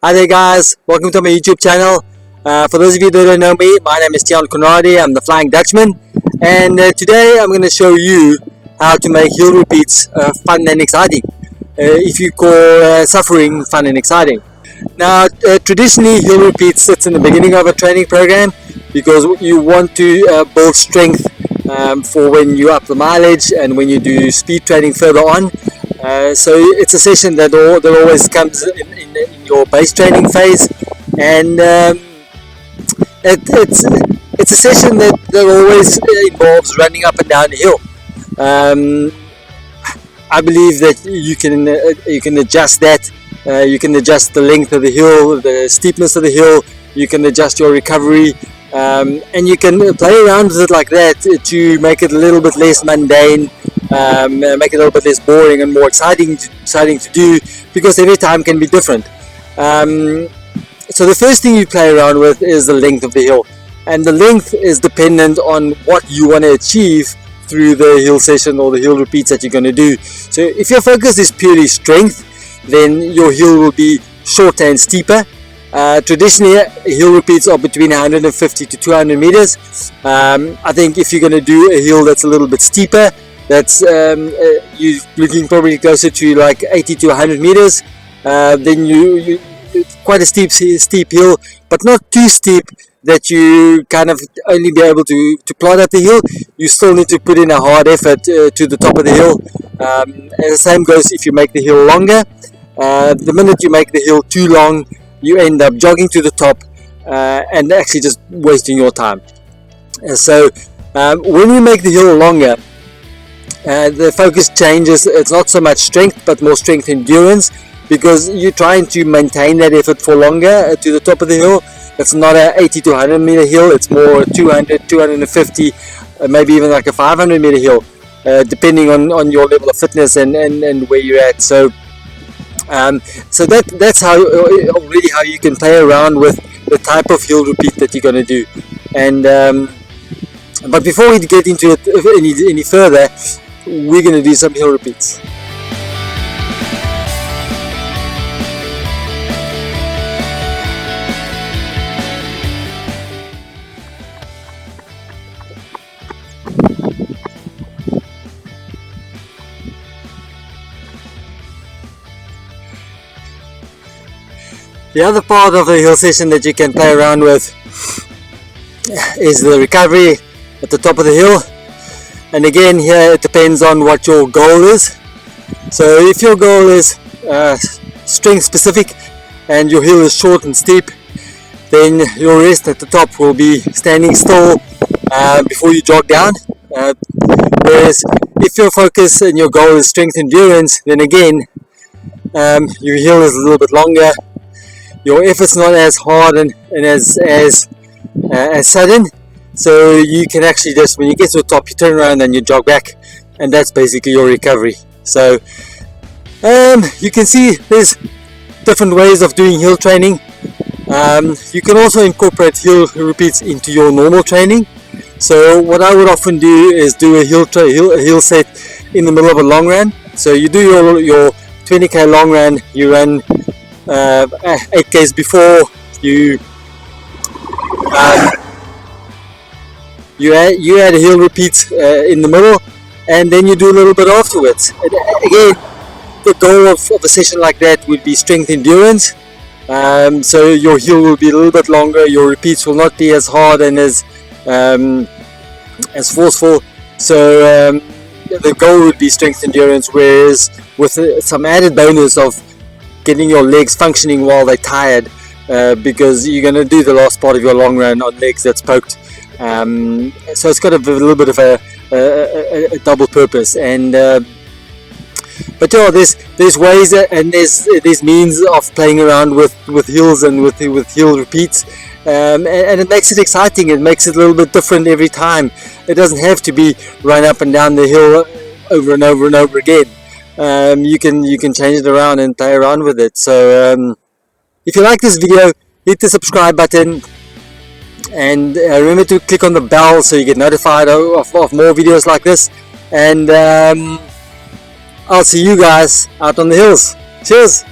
Hi there guys, welcome to my YouTube channel. For those of you that don't know me, my name is Tian Conradi, I'm the Flying Dutchman, and today I'm going to show you how to make hill repeats fun and exciting, if you call suffering fun and exciting. Now traditionally hill repeats sits in the beginning of a training program because you want to build strength for when you up the mileage and when you do speed training further on. So it's a session that always comes in your base training phase, and it's a session that always involves running up and down the hill. I believe that you can adjust that. You can adjust the length of the hill, the steepness of the hill. You can adjust your recovery, and you can play around with it like that to make it a little bit less mundane. Make it a little bit less boring and more exciting to do, because every time can be different. So the first thing you play around with is the length of the hill, and the length is dependent on what you want to achieve through the hill session or the hill repeats that you're going to do. So if your focus is purely strength, then your hill will be shorter and steeper. Traditionally hill repeats are between 150 to 200 meters. I think if you're going to do a hill that's a little bit steeper, that's you're looking probably closer to like 80 to 100 meters, then you quite a steep hill, but not too steep that you kind of only be able to plod up the hill. You still need to put in a hard effort to the top of the hill, and the same goes if you make the hill longer. The minute you make the hill too long, you end up jogging to the top and actually just wasting your time. So when you make the hill longer, the focus changes. It's not so much strength but more strength endurance, because you're trying to maintain that effort for longer to the top of the hill. It's not a 80 to 100 meter hill, it's more 200, 250, maybe even like a 500 meter hill, depending on your level of fitness and where you're at. So that's how really how you can play around with the type of hill repeat that you're going to do. And but before we get into it any further, we're going to do some hill repeats. The other part of the hill session that you can play around with is the recovery at the top of the hill. And again, here it depends on what your goal is. So if your goal is strength specific and your hill is short and steep, then your rest at the top will be standing still before you jog down. Whereas if your focus and your goal is strength endurance, then again your hill is a little bit longer. Your effort's not as hard and as sudden, so you can actually just, when you get to the top, you turn around and you jog back, and that's basically your recovery. So you can see there's different ways of doing hill training. You can also incorporate hill repeats into your normal training. So what I would often do is do a hill set in the middle of a long run. So you do your 20k long run, you run 8k's before, you add a hill repeat in the middle, and then you do a little bit afterwards. And again, the goal of a session like that would be strength endurance. So your hill will be a little bit longer, your repeats will not be as hard and as forceful. So the goal would be strength endurance, whereas with some added bonus of getting your legs functioning while they're tired, because you're going to do the last part of your long run on legs that's poked. So it's got a little bit of a double purpose. And but yeah, there's ways and there's means of playing around with hills and with hill repeats, and it makes it exciting. It makes it a little bit different every time. It doesn't have to be run up and down the hill over and over and over again. You can change it around and play around with it. So if you like this video, hit the subscribe button, and remember to click on the bell so you get notified of more videos like this. And I'll see you guys out on the hills. Cheers!